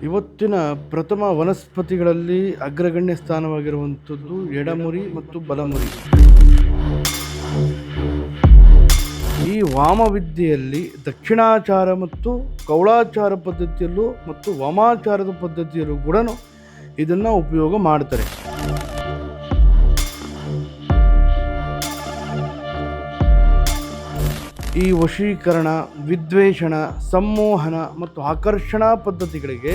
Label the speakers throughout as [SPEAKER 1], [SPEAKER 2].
[SPEAKER 1] ಇವತ್ತಿನ ಪ್ರಥಮ ವನಸ್ಪತಿಗಳಲ್ಲಿ ಅಗ್ರಗಣ್ಯ ಸ್ಥಾನವಾಗಿರುವಂಥದ್ದು ಎಡಮುರಿ ಮತ್ತು ಬಲಮುರಿ. ಈ ವಾಮವಿದ್ಯೆಯಲ್ಲಿ ದಕ್ಷಿಣಾಚಾರ ಮತ್ತು ಕೌಳಾಚಾರ ಪದ್ಧತಿಯಲ್ಲೂ ಮತ್ತು ವಾಮಾಚಾರದ ಪದ್ಧತಿಯಲ್ಲೂ ಕೂಡ ಇದನ್ನು ಉಪಯೋಗ ಮಾಡ್ತಾರೆ. ಈ ವಶೀಕರಣ, ವಿದ್ವೇಷಣ, ಸಂಮೋಹನ ಮತ್ತು ಆಕರ್ಷಣಾ ಪದ್ಧತಿಗಳಿಗೆ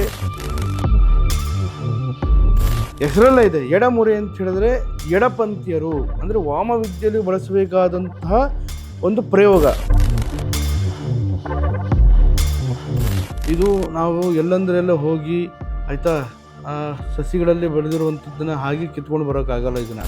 [SPEAKER 1] ಹೆಸರೆಲ್ಲ ಇದೆ. ಎಡಮುರಿ ಅಂತ ಹೇಳಿದ್ರೆ ಎಡಪಂಥೀಯರು, ಅಂದರೆ ವಾಮವಿದ್ಯೆಯಲ್ಲಿ ಬಳಸಬೇಕಾದಂತಹ ಒಂದು ಪ್ರಯೋಗ. ಇದು ನಾವು ಎಲ್ಲಂದ್ರೆಲ್ಲ ಹೋಗಿ ಆಯಿತಾ ಸಸಿಗಳಲ್ಲಿ ಬೆಳೆದಿರುವಂಥದ್ದನ್ನು ಹಾಗೆ ಕಿತ್ಕೊಂಡು ಬರೋಕ್ಕಾಗಲ್ಲ. ಇದನ್ನು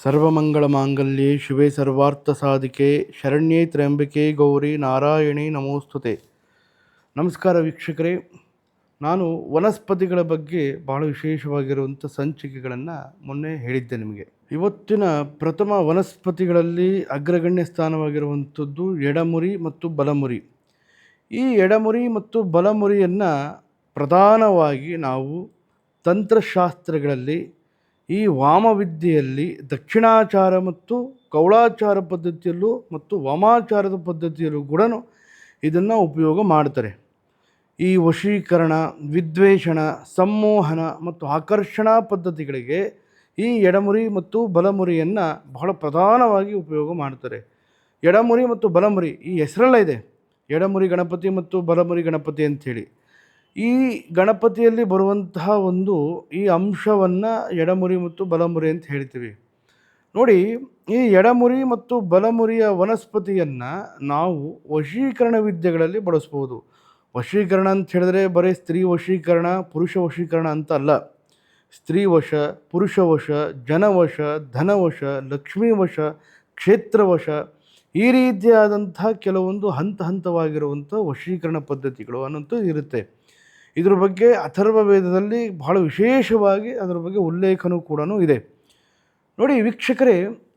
[SPEAKER 1] ಸರ್ವಮಂಗಳ ಮಾಂಗಲ್ಯೆ ಶಿವೆ ಸರ್ವಾರ್ಥ ಸಾಧಿಕೆ ಶರಣ್ಯೇ ತ್ರ್ಯಂಬಕೆ ಗೌರಿ ನಾರಾಯಣಿ ನಮೋಸ್ತುತೆ. ನಮಸ್ಕಾರ ವೀಕ್ಷಕರೇ, ನಾನು ವನಸ್ಪತಿಗಳ ಬಗ್ಗೆ ಭಾಳ ವಿಶೇಷವಾಗಿರುವಂಥ ಸಂಚಿಕೆಗಳನ್ನು ಮೊನ್ನೆ ಹೇಳಿದ್ದೆ ನಿಮಗೆ. ಇವತ್ತಿನ ಪ್ರಥಮ ವನಸ್ಪತಿಗಳಲ್ಲಿ ಅಗ್ರಗಣ್ಯ ಸ್ಥಾನವಾಗಿರುವಂಥದ್ದು ಎಡಮುರಿ ಮತ್ತು ಬಲಮುರಿ. ಈ ಎಡಮುರಿ ಮತ್ತು ಬಲಮುರಿಯನ್ನು ಪ್ರಧಾನವಾಗಿ ನಾವು ತಂತ್ರಶಾಸ್ತ್ರಗಳಲ್ಲಿ ಈ ವಾಮವಿದ್ಯೆಯಲ್ಲಿ ದಕ್ಷಿಣಾಚಾರ ಮತ್ತು ಕೌಳಾಚಾರ ಪದ್ಧತಿಯಲ್ಲೂ ಮತ್ತು ವಾಮಾಚಾರದ ಪದ್ಧತಿಯಲ್ಲೂ ಕೂಡ ಇದನ್ನು ಉಪಯೋಗ ಮಾಡ್ತಾರೆ. ಈ ವಶೀಕರಣ, ವಿದ್ವೇಷಣ, ಸಂಮೋಹನ ಮತ್ತು ಆಕರ್ಷಣಾ ಪದ್ಧತಿಗಳಿಗೆ ಈ ಎಡಮುರಿ ಮತ್ತು ಬಲಮುರಿಯನ್ನು ಬಹಳ ಪ್ರಧಾನವಾಗಿ ಉಪಯೋಗ ಮಾಡ್ತಾರೆ. ಎಡಮುರಿ ಮತ್ತು ಬಲಮುರಿ ಈ ಹೆಸರೆಲ್ಲ ಇದೆ, ಎಡಮುರಿ ಗಣಪತಿ ಮತ್ತು ಬಲಮುರಿ ಗಣಪತಿ ಅಂಥೇಳಿ. ಈ ಗಣಪತಿಯಲ್ಲಿ ಬರುವಂತಹ ಒಂದು ಈ ಅಂಶವನ್ನು ಎಡಮುರಿ ಮತ್ತು ಬಲಮುರಿ ಅಂತ ಹೇಳ್ತೀವಿ. ನೋಡಿ, ಈ ಎಡಮುರಿ ಮತ್ತು ಬಲಮುರಿಯ ವನಸ್ಪತಿಯನ್ನು ನಾವು ವಶೀಕರಣ ವಿದ್ಯೆಗಳಲ್ಲಿ ಬಳಸ್ಬೋದು. ವಶೀಕರಣ ಅಂತ ಹೇಳಿದ್ರೆ ಬರೀ ಸ್ತ್ರೀ ವಶೀಕರಣ, ಪುರುಷ ವಶೀಕರಣ ಅಂತ ಅಲ್ಲ. ಸ್ತ್ರೀ ವಶ, ಪುರುಷ ವಶ, ಜನವಶ, ಧನವಶ, ಲಕ್ಷ್ಮೀ ವಶ, ಕ್ಷೇತ್ರವಶ, ಈ ರೀತಿಯಾದಂತಹ ಕೆಲವೊಂದು ಹಂತವಾಗಿರುವಂಥ ವಶೀಕರಣ ಪದ್ಧತಿಗಳು ಅನ್ನೋಂಥದ್ದು ಇರುತ್ತೆ. ಇದ್ರ ಬಗ್ಗೆ ಅಥರ್ವ ವೇದದಲ್ಲಿ ಬಹಳ ವಿಶೇಷವಾಗಿ ಅದರ ಬಗ್ಗೆ ಉಲ್ಲೇಖನೂ ಕೂಡ ಇದೆ. ನೋಡಿ ವೀಕ್ಷಕರೇ,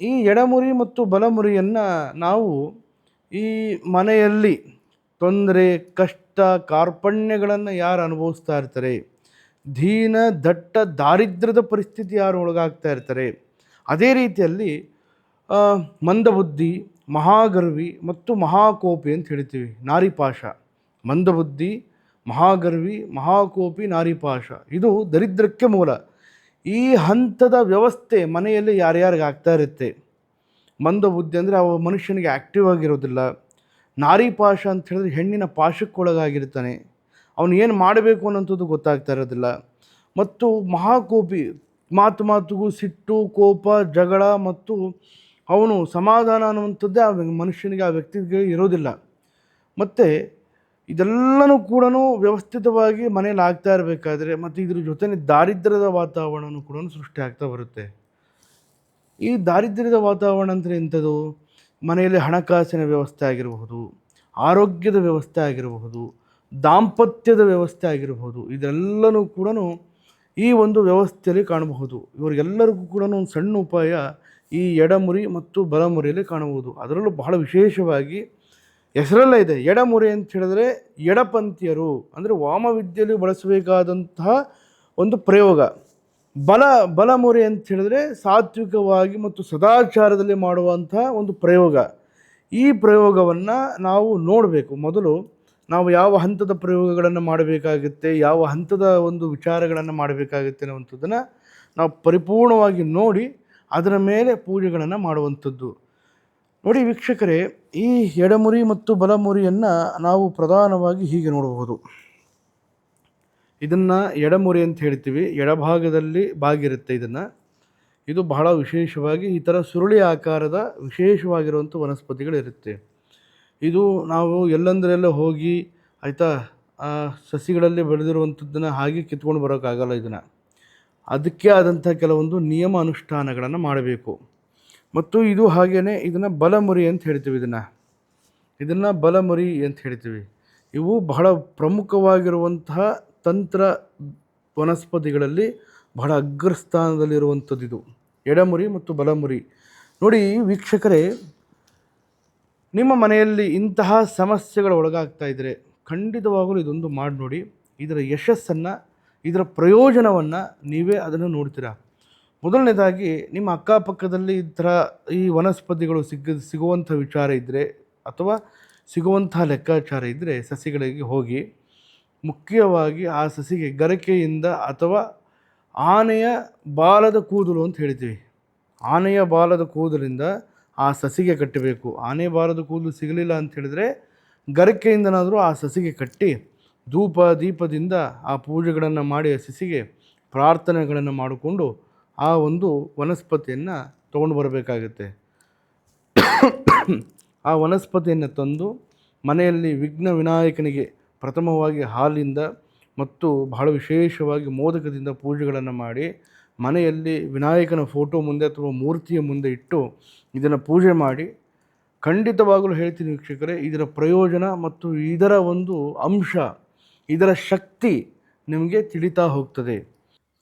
[SPEAKER 1] ಈ ಎಡಮುರಿ ಮತ್ತು ಬಲಮುರಿಯನ್ನು ನಾವು ಈ ಮನೆಯಲ್ಲಿ ತೊಂದರೆ, ಕಷ್ಟ, ಕಾರ್ಪಣ್ಯಗಳನ್ನು ಯಾರು ಅನುಭವಿಸ್ತಾ ಇರ್ತಾರೆ, ದೀನ ದಟ್ಟ ದಾರಿದ್ರ್ಯದ ಪರಿಸ್ಥಿತಿ ಯಾರು ಒಳಗಾಗ್ತಾ ಇರ್ತಾರೆ, ಅದೇ ರೀತಿಯಲ್ಲಿ ಮಂದಬುದ್ಧಿ, ಮಹಾಗರ್ವಿ ಮತ್ತು ಮಹಾಕೋಪಿ ಅಂತ ಹೇಳ್ತೀವಿ. ನಾರಿಪಾಶ, ಮಂದಬುದ್ಧಿ, ಮಹಾಗರ್ವಿ, ಮಹಾಕೋಪಿ, ನಾರಿಪಾಶ, ಇದು ದರಿದ್ರಕ್ಕೆ ಮೂಲ. ಈ ಹಂತದ ವ್ಯವಸ್ಥೆ ಮನೆಯಲ್ಲಿ ಯಾರ್ಯಾರಿಗೆ ಆಗ್ತಾ ಇರುತ್ತೆ. ಮಂದಬುದ್ಧಿ ಅಂದರೆ ಅವ ಮನುಷ್ಯನಿಗೆ ಆ್ಯಕ್ಟಿವ್ ಆಗಿರೋದಿಲ್ಲ. ನಾರಿಪಾಶ ಅಂತ ಹೇಳಿದ್ರೆ ಹೆಣ್ಣಿನ ಪಾಶಕ್ಕೊಳಗಾಗಿರ್ತಾನೆ, ಅವನು ಏನು ಮಾಡಬೇಕು ಅನ್ನೋಂಥದ್ದು ಗೊತ್ತಾಗ್ತಾ ಇರೋದಿಲ್ಲ. ಮತ್ತು ಮಹಾಕೋಪಿ, ಮಾತಿಗೂ ಸಿಟ್ಟು, ಕೋಪ, ಜಗಳ ಮತ್ತು ಅವನು ಸಮಾಧಾನ ಅನ್ನುವಂಥದ್ದೇ ಆ ಮನುಷ್ಯನಿಗೆ, ಆ ವ್ಯಕ್ತಿಗೆ ಇರೋದಿಲ್ಲ. ಮತ್ತು ಇದೆಲ್ಲನೂ ಕೂಡ ವ್ಯವಸ್ಥಿತವಾಗಿ ಮನೇಲಿ ಆಗ್ತಾ ಇರಬೇಕಾದ್ರೆ ಮತ್ತು ಇದ್ರ ಜೊತೆ ದಾರಿದ್ರ್ಯದ ವಾತಾವರಣನೂ ಕೂಡ ಸೃಷ್ಟಿ ಆಗ್ತಾ ಬರುತ್ತೆ. ಈ ದಾರಿದ್ರ್ಯದ ವಾತಾವರಣ ಅಂದರೆ ಎಂಥದ್ದು? ಮನೆಯಲ್ಲಿ ಹಣಕಾಸಿನ ವ್ಯವಸ್ಥೆ ಆಗಿರಬಹುದು, ಆರೋಗ್ಯದ ವ್ಯವಸ್ಥೆ ಆಗಿರಬಹುದು, ದಾಂಪತ್ಯದ ವ್ಯವಸ್ಥೆ ಆಗಿರಬಹುದು. ಇದೆಲ್ಲನೂ ಕೂಡ ಈ ಒಂದು ವ್ಯವಸ್ಥೆಯಲ್ಲಿ ಕಾಣಬಹುದು. ಇವರಿಗೆಲ್ಲರಿಗೂ ಕೂಡ ಒಂದು ಸಣ್ಣ ಉಪಾಯ ಈ ಎಡಮುರಿ ಮತ್ತು ಬಲಮುರಿಯಲ್ಲಿ ಕಾಣಬಹುದು. ಅದರಲ್ಲೂ ಬಹಳ ವಿಶೇಷವಾಗಿ ಹೆಸರೆಲ್ಲ ಇದೆ. ಎಡಮುರಿ ಅಂತ ಹೇಳಿದ್ರೆ ಎಡಪಂಥೀಯರು, ಅಂದರೆ ವಾಮವಿದ್ಯೆಯಲ್ಲಿ ಬಳಸಬೇಕಾದಂತಹ ಒಂದು ಪ್ರಯೋಗ. ಬಲಮುರಿ ಅಂತ ಹೇಳಿದ್ರೆ ಸಾತ್ವಿಕವಾಗಿ ಮತ್ತು ಸದಾಚಾರದಲ್ಲಿ ಮಾಡುವಂತಹ ಒಂದು ಪ್ರಯೋಗ. ಈ ಪ್ರಯೋಗವನ್ನು ನಾವು ನೋಡಬೇಕು. ಮೊದಲು ನಾವು ಯಾವ ಹಂತದ ಪ್ರಯೋಗಗಳನ್ನು ಮಾಡಬೇಕಾಗುತ್ತೆ, ಯಾವ ಹಂತದ ಒಂದು ವಿಚಾರಗಳನ್ನು ಮಾಡಬೇಕಾಗುತ್ತೆ ಅನ್ನುವಂಥದ್ದನ್ನು ನಾವು ಪರಿಪೂರ್ಣವಾಗಿ ನೋಡಿ ಅದರ ಮೇಲೆ ಪೂಜೆಗಳನ್ನು ಮಾಡುವಂಥದ್ದು. ನೋಡಿ ವೀಕ್ಷಕರೇ, ಈ ಎಡಮುರಿ ಮತ್ತು ಬಲಮುರಿಯನ್ನು ನಾವು ಪ್ರಧಾನವಾಗಿ ಹೀಗೆ ನೋಡಬಹುದು. ಇದನ್ನು ಎಡಮುರಿ ಅಂತ ಹೇಳ್ತೀವಿ, ಎಡಭಾಗದಲ್ಲಿ ಬಾಗಿರುತ್ತೆ ಇದು ಬಹಳ ವಿಶೇಷವಾಗಿ ಈ ಥರ ಸುರುಳಿ ಆಕಾರದ ವಿಶೇಷವಾಗಿರುವಂಥ ವನಸ್ಪತಿಗಳಿರುತ್ತೆ. ಇದು ನಾವು ಎಲ್ಲಂದ್ರೆಲ್ಲ ಹೋಗಿ ಆಯಿತಾ ಸಸಿಗಳಲ್ಲಿ ಬೆಳೆದಿರುವಂಥದ್ದನ್ನು ಹಾಗೆ ಕಿತ್ಕೊಂಡು ಬರೋಕ್ಕಾಗಲ್ಲ. ಅದಕ್ಕೆ ಆದಂಥ ಕೆಲವೊಂದು ನಿಯಮ ಅನುಷ್ಠಾನಗಳನ್ನು ಮಾಡಬೇಕು. ಮತ್ತು ಇದು ಹಾಗೆಯೇ ಇದನ್ನು ಬಲಮುರಿ ಅಂತ ಹೇಳ್ತೀವಿ. ಇದನ್ನು ಬಲಮುರಿ ಅಂತ ಹೇಳ್ತೀವಿ. ಇವು ಬಹಳ ಪ್ರಮುಖವಾಗಿರುವಂತಹ ತಂತ್ರ ವನಸ್ಪತಿಗಳಲ್ಲಿ ಬಹಳ ಅಗ್ರಸ್ಥಾನದಲ್ಲಿರುವಂಥದ್ದು ಇದು ಎಡಮುರಿ ಮತ್ತು ಬಲಮುರಿ. ನೋಡಿ ವೀಕ್ಷಕರೇ, ನಿಮ್ಮ ಮನೆಯಲ್ಲಿ ಇಂತಹ ಸಮಸ್ಯೆಗಳ ಒಳಗಾಗ್ತಾ ಇದ್ದರೆ ಖಂಡಿತವಾಗಲೂ ಇದೊಂದು ಮಾಡಿ ನೋಡಿ. ಇದರ ಯಶಸ್ಸನ್ನು, ಇದರ ಪ್ರಯೋಜನವನ್ನು ನೀವೇ ಅದನ್ನು ನೋಡ್ತೀರಾ. ಮೊದಲನೇದಾಗಿ ನಿಮ್ಮ ಅಕ್ಕಪಕ್ಕದಲ್ಲಿ ಈ ವನಸ್ಪತಿಗಳು ಸಿಗುವಂಥ ವಿಚಾರ ಇದ್ದರೆ ಅಥವಾ ಸಿಗುವಂಥ ಲೆಕ್ಕಾಚಾರ ಇದ್ದರೆ ಸಸಿಗಳಿಗೆ ಹೋಗಿ ಮುಖ್ಯವಾಗಿ ಆ ಸಸಿಗೆ ಗರಿಕೆಯಿಂದ ಅಥವಾ ಆನೆಯ ಬಾಲದ ಕೂದಲು ಅಂತ ಹೇಳ್ತೀವಿ, ಆನೆಯ ಬಾಲದ ಕೂದಲಿಂದ ಆ ಸಸಿಗೆ ಕಟ್ಟಬೇಕು. ಆನೆ ಬಾಲದ ಕೂದಲು ಸಿಗಲಿಲ್ಲ ಅಂತ ಹೇಳಿದರೆ ಗರಿಕೆಯಿಂದನಾದರೂ ಆ ಸಸಿಗೆ ಕಟ್ಟಿ ಧೂಪ ದೀಪದಿಂದ ಆ ಪೂಜೆಗಳನ್ನು ಮಾಡಿ ಆ ಸಸಿಗೆ ಪ್ರಾರ್ಥನೆಗಳನ್ನು ಮಾಡಿಕೊಂಡು ಆ ಒಂದು ವನಸ್ಪತಿಯನ್ನು ತೊಗೊಂಡು ಬರಬೇಕಾಗುತ್ತೆ. ಆ ವನಸ್ಪತಿಯನ್ನು ತಂದು ಮನೆಯಲ್ಲಿ ವಿಘ್ನ ವಿನಾಯಕನಿಗೆ ಪ್ರಥಮವಾಗಿ ಹಾಲಿಂದ ಮತ್ತು ಬಹಳ ವಿಶೇಷವಾಗಿ ಮೋದಕದಿಂದ ಪೂಜೆಗಳನ್ನು ಮಾಡಿ ಮನೆಯಲ್ಲಿ ವಿನಾಯಕನ ಫೋಟೋ ಮುಂದೆ ಅಥವಾ ಮೂರ್ತಿಯ ಮುಂದೆ ಇಟ್ಟು ಇದನ್ನು ಪೂಜೆ ಮಾಡಿ, ಖಂಡಿತವಾಗಲೂ ಹೇಳ್ತೀನಿ ವೀಕ್ಷಕರೇ, ಇದರ ಪ್ರಯೋಜನ ಮತ್ತು ಇದರ ಒಂದು ಅಂಶ, ಇದರ ಶಕ್ತಿ ನಿಮಗೆ ತಿಳಿತಾ ಹೋಗ್ತದೆ.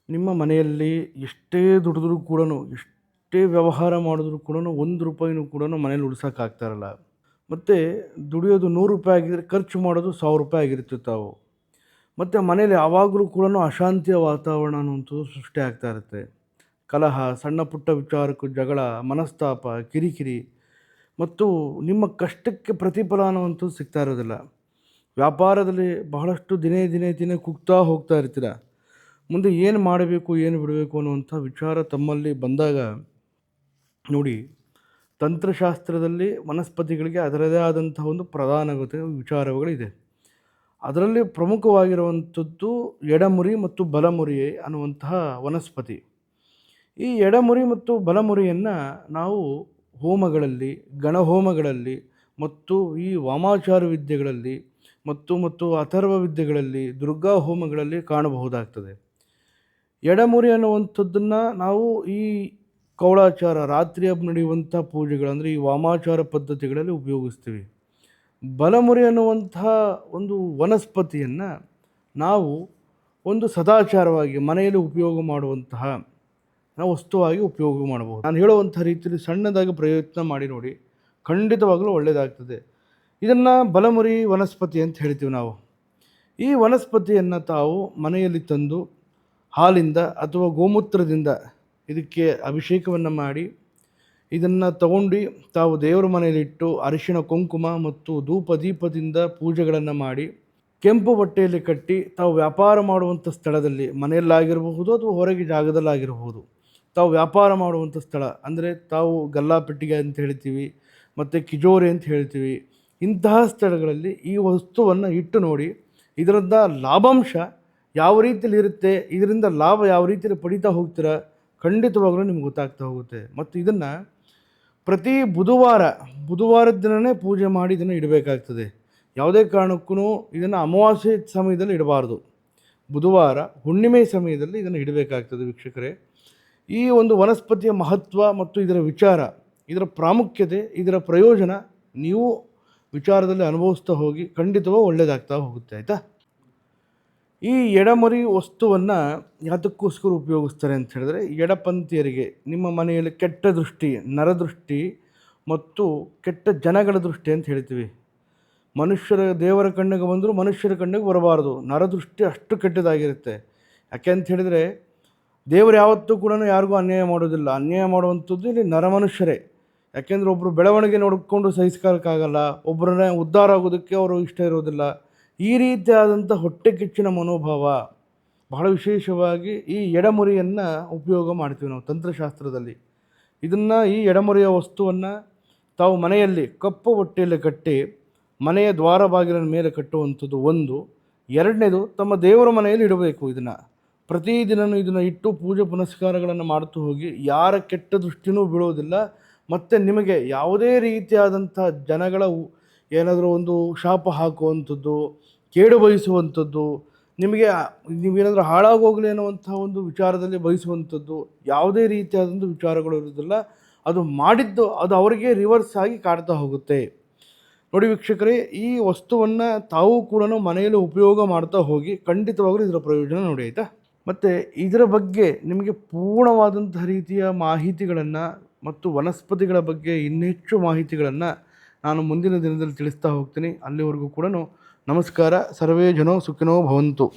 [SPEAKER 1] ನಿಮ್ಮ ಮನೆಯಲ್ಲಿ ಎಷ್ಟೇ ದುಡಿದ್ರೂ ಕೂಡ, ಎಷ್ಟೇ ವ್ಯವಹಾರ ಮಾಡಿದ್ರೂ ಕೂಡ ₹1 ಕೂಡ ಮನೇಲಿ ಉಳಿಸೋಕ್ಕಾಗ್ತಾರಲ್ಲ. ಮತ್ತು ದುಡಿಯೋದು ₹100 ಆಗಿದ್ದರೆ ಖರ್ಚು ಮಾಡೋದು ₹1000 ಆಗಿರುತ್ತೆ ತಾವು. ಮತ್ತು ಮನೇಲಿ ಯಾವಾಗಲೂ ಕೂಡ ಅಶಾಂತಿಯ ವಾತಾವರಣ ಅನ್ನುವಂಥದ್ದು ಸೃಷ್ಟಿ ಆಗ್ತಾ ಇರುತ್ತೆ. ಕಲಹ, ಸಣ್ಣ ಪುಟ್ಟ ವಿಚಾರಕ್ಕೂ ಜಗಳ, ಮನಸ್ತಾಪ, ಕಿರಿಕಿರಿ ಮತ್ತು ನಿಮ್ಮ ಕಷ್ಟಕ್ಕೆ ಪ್ರತಿಫಲ ಅನ್ನುವಂಥದ್ದು ಸಿಗ್ತಾ ಇರೋದಿಲ್ಲ. ವ್ಯಾಪಾರದಲ್ಲಿ ಬಹಳಷ್ಟು ದಿನೇ ಕುಗ್ತಾ ಹೋಗ್ತಾ ಇರ್ತೀರ. ಮುಂದೆ ಏನು ಮಾಡಬೇಕು, ಏನು ಬಿಡಬೇಕು ಅನ್ನುವಂಥ ವಿಚಾರ ತಮ್ಮಲ್ಲಿ ಬಂದಾಗ ನೋಡಿ, ತಂತ್ರಶಾಸ್ತ್ರದಲ್ಲಿ ವನಸ್ಪತಿಗಳಿಗೆ ಅದರದೇ ಆದಂತಹ ಒಂದು ಪ್ರಧಾನತೆ ವಿಚಾರಗಳಿದೆ. ಅದರಲ್ಲಿ ಪ್ರಮುಖವಾಗಿರುವಂಥದ್ದು ಎಡಮುರಿ ಮತ್ತು ಬಲಮುರಿ ಅನ್ನುವಂತಹ ವನಸ್ಪತಿ. ಈ ಎಡಮುರಿ ಮತ್ತು ಬಲಮುರಿಯನ್ನು ನಾವು ಹೋಮಗಳಲ್ಲಿ, ಗಣಹೋಮಗಳಲ್ಲಿ ಮತ್ತು ಈ ವಾಮಾಚಾರ ವಿದ್ಯೆಗಳಲ್ಲಿ ಮತ್ತು ಅಥರ್ವ ವಿದ್ಯೆಗಳಲ್ಲಿ, ದುರ್ಗಾ ಹೋಮಗಳಲ್ಲಿ ಕಾಣಬಹುದಾಗ್ತದೆ. ಎಡಮುರಿ ಅನ್ನುವಂಥದ್ದನ್ನು ನಾವು ಈ ಕೌಳಾಚಾರ, ರಾತ್ರಿ ನಡೆಯುವಂಥ ಪೂಜೆಗಳಂದರೆ ಈ ವಾಮಾಚಾರ ಪದ್ಧತಿಗಳಲ್ಲಿ ಉಪಯೋಗಿಸ್ತೀವಿ. ಬಲಮುರಿ ಅನ್ನುವಂಥ ಒಂದು ವನಸ್ಪತಿಯನ್ನು ನಾವು ಒಂದು ಸದಾಚಾರವಾಗಿ ಮನೆಯಲ್ಲಿ ಉಪಯೋಗ ಮಾಡುವಂತಹ ನಾವು ವಸ್ತುವಾಗಿ ಉಪಯೋಗ ಮಾಡಬಹುದು. ನಾನು ಹೇಳುವಂಥ ರೀತಿಯಲ್ಲಿ ಸಣ್ಣದಾಗಿ ಪ್ರಯತ್ನ ಮಾಡಿ ನೋಡಿ, ಖಂಡಿತವಾಗಲೂ ಒಳ್ಳೆಯದಾಗ್ತದೆ. ಇದನ್ನು ಬಲಮುರಿ ವನಸ್ಪತಿ ಅಂತ ಹೇಳ್ತೀವಿ ನಾವು. ಈ ವನಸ್ಪತಿಯನ್ನು ತಾವು ಮನೆಯಲ್ಲಿ ತಂದು ಹಾಲಿಂದ ಅಥವಾ ಗೋಮೂತ್ರದಿಂದ ಇದಕ್ಕೆ ಅಭಿಷೇಕವನ್ನು ಮಾಡಿ ಇದನ್ನು ತಗೊಂಡು ತಾವು ದೇವರ ಮನೆಯಲ್ಲಿಟ್ಟು ಅರಿಶಿಣ ಕುಂಕುಮ ಮತ್ತು ಧೂಪ ದೀಪದಿಂದ ಪೂಜೆಗಳನ್ನು ಮಾಡಿ ಕೆಂಪು ಬಟ್ಟೆಯಲ್ಲಿ ಕಟ್ಟಿ ತಾವು ವ್ಯಾಪಾರ ಮಾಡುವಂಥ ಸ್ಥಳದಲ್ಲಿ, ಮನೆಯಲ್ಲಾಗಿರಬಹುದು ಅಥವಾ ಹೊರಗೆ ಜಾಗದಲ್ಲಾಗಿರಬಹುದು, ತಾವು ವ್ಯಾಪಾರ ಮಾಡುವಂಥ ಸ್ಥಳ ಅಂದರೆ ತಾವು ಗಲ್ಲಾಪೆಟ್ಟಿಗೆ ಅಂತ ಹೇಳ್ತೀವಿ ಮತ್ತು ಕಿಜೋರಿ ಅಂತ ಹೇಳ್ತೀವಿ, ಇಂತಹ ಸ್ಥಳಗಳಲ್ಲಿ ಈ ವಸ್ತುವನ್ನು ಇಟ್ಟು ನೋಡಿ. ಇದರಿಂದ ಲಾಭಾಂಶ ಯಾವ ರೀತಿಯಲ್ಲಿ ಇರುತ್ತೆ, ಇದರಿಂದ ಲಾಭ ಯಾವ ರೀತಿಯಲ್ಲಿ ಪಡಿತಾ ಹೋಗ್ತೀರಾ, ಖಂಡಿತವಾಗಲೂ ನಿಮ್ಗೆ ಗೊತ್ತಾಗ್ತಾ ಹೋಗುತ್ತೆ. ಮತ್ತು ಇದನ್ನು ಪ್ರತಿ ಬುಧವಾರದ ದಿನವೇ ಪೂಜೆ ಮಾಡಿ ಇದನ್ನು ಇಡಬೇಕಾಗ್ತದೆ. ಯಾವುದೇ ಕಾರಣಕ್ಕೂ ಇದನ್ನು ಅಮಾವಾಸ್ಯೆ ಸಮಯದಲ್ಲಿ ಇಡಬಾರ್ದು. ಬುಧವಾರ ಹುಣ್ಣಿಮೆ ಸಮಯದಲ್ಲಿ ಇದನ್ನು ಇಡಬೇಕಾಗ್ತದೆ ವೀಕ್ಷಕರೇ. ಈ ಒಂದು ವನಸ್ಪತಿಯ ಮಹತ್ವ ಮತ್ತು ಇದರ ವಿಚಾರ, ಇದರ ಪ್ರಾಮುಖ್ಯತೆ, ಇದರ ಪ್ರಯೋಜನ ನೀವು ವಿಚಾರದಲ್ಲಿ ಅನುಭವಿಸ್ತಾ ಹೋಗಿ ಖಂಡಿತವಾಗಿ ಒಳ್ಳೆಯದಾಗ್ತಾ ಹೋಗುತ್ತೆ. ಆಯಿತಾ? ಈ ಎಡಮುರಿ ವಸ್ತುವನ್ನು ಯಾತಕ್ಕೋಸ್ಕರ ಉಪಯೋಗಿಸ್ತಾರೆ ಅಂತ ಹೇಳಿದ್ರೆ, ಎಡಪಂಥೀಯರಿಗೆ ನಿಮ್ಮ ಮನೆಯಲ್ಲಿ ಕೆಟ್ಟ ದೃಷ್ಟಿ, ನರದೃಷ್ಟಿ ಮತ್ತು ಕೆಟ್ಟ ಜನಗಳ ದೃಷ್ಟಿ ಅಂತ ಹೇಳ್ತೀವಿ. ದೇವರ ಕಣ್ಣಿಗೆ ಬಂದರೂ ಮನುಷ್ಯರ ಕಣ್ಣಿಗೆ ಬರಬಾರ್ದು. ನರದೃಷ್ಟಿ ಅಷ್ಟು ಕೆಟ್ಟದಾಗಿರುತ್ತೆ. ಯಾಕೆ ಅಂತ ಹೇಳಿದರೆ, ದೇವರು ಯಾವತ್ತೂ ಕೂಡ ಯಾರಿಗೂ ಅನ್ಯಾಯ ಮಾಡೋದಿಲ್ಲ. ಅನ್ಯಾಯ ಮಾಡುವಂಥದ್ದು ಇಲ್ಲಿ ನರಮನುಷ್ಯರೇ. ಯಾಕೆಂದರೆ ಒಬ್ಬರು ಬೆಳವಣಿಗೆ ನೋಡಿಕೊಂಡು ಸಹಿಸ್ಕೊಳ್ಳೋಕ್ಕಾಗಲ್ಲ, ಒಬ್ಬರನ್ನೇ ಉದ್ಧಾರ ಆಗೋದಕ್ಕೆ ಅವರು ಇಷ್ಟ ಇರೋದಿಲ್ಲ. ಈ ರೀತಿಯಾದಂಥ ಹೊಟ್ಟೆ ಕಿಚ್ಚಿನ ಮನೋಭಾವ ಬಹಳ ವಿಶೇಷವಾಗಿ ಈ ಎಡಮುರಿಯನ್ನು ಉಪಯೋಗ ಮಾಡ್ತೀವಿ ನಾವು ತಂತ್ರಶಾಸ್ತ್ರದಲ್ಲಿ. ಈ ಎಡಮುರಿಯ ವಸ್ತುವನ್ನು ತಾವು ಮನೆಯಲ್ಲಿ ಕಪ್ಪು ಬಟ್ಟೆಯಲ್ಲಿ ಕಟ್ಟಿ ಮನೆಯ ದ್ವಾರ ಬಾಗಿಲಿನ ಮೇಲೆ ಕಟ್ಟುವಂಥದ್ದು ಒಂದು. ಎರಡನೇದು, ತಮ್ಮ ದೇವರ ಮನೆಯಲ್ಲಿ ಇಡಬೇಕು. ಪ್ರತಿದಿನವೂ ಇದನ್ನು ಇಟ್ಟು ಪೂಜೆ ಪುನಸ್ಕಾರಗಳನ್ನು ಮಾಡ್ತಾ ಹೋಗಿ ಯಾರ ಕೆಟ್ಟ ದೃಷ್ಟಿನೂ ಬೀಳೋದಿಲ್ಲ. ಮತ್ತು ನಿಮಗೆ ಯಾವುದೇ ರೀತಿಯಾದಂಥ ಜನಗಳ ಏನಾದರೂ ಒಂದು ಶಾಪ ಹಾಕುವಂಥದ್ದು, ಕೇಡು ಬಯಸುವಂಥದ್ದು, ನೀವೇನಾದರೂ ಹಾಳಾಗೋಗಲಿ ಅನ್ನುವಂಥ ಒಂದು ವಿಚಾರದಲ್ಲಿ ಬಯಸುವಂಥದ್ದು ಯಾವುದೇ ರೀತಿಯಾದಂಥ ವಿಚಾರಗಳು ಇರೋದಿಲ್ಲ. ಅದು ಮಾಡಿದ್ದು ಅದು ಅವರಿಗೆ ರಿವರ್ಸ್ ಆಗಿ ಕಾಡ್ತಾ ಹೋಗುತ್ತೆ. ನೋಡಿ ವೀಕ್ಷಕರೇ, ಈ ವಸ್ತುವನ್ನು ತಾವು ಕೂಡ ಮನೆಯಲ್ಲಿ ಉಪಯೋಗ ಮಾಡ್ತಾ ಹೋಗಿ ಖಂಡಿತವಾಗಲೂ ಇದರ ಪ್ರಯೋಜನ ನೋಡಿ, ಆಯಿತಾ. ಮತ್ತು ಇದರ ಬಗ್ಗೆ ನಿಮಗೆ ಪೂರ್ಣವಾದಂತಹ ರೀತಿಯ ಮಾಹಿತಿಗಳನ್ನು ಮತ್ತು ವನಸ್ಪತಿಗಳ ಬಗ್ಗೆ ಇನ್ನೆಚ್ಚು ಮಾಹಿತಿಗಳನ್ನು ನಾನು ಮುಂದಿನ ದಿನದಲ್ಲಿ ತಿಳಿಸ್ತಾ ಹೋಗ್ತೀನಿ. ಅಲ್ಲಿವರೆಗೂ ಕೂಡ ನಮಸ್ಕಾರ. ಸರ್ವೇ ಜನೋ ಸುಖಿನೋ ಭವಂತು.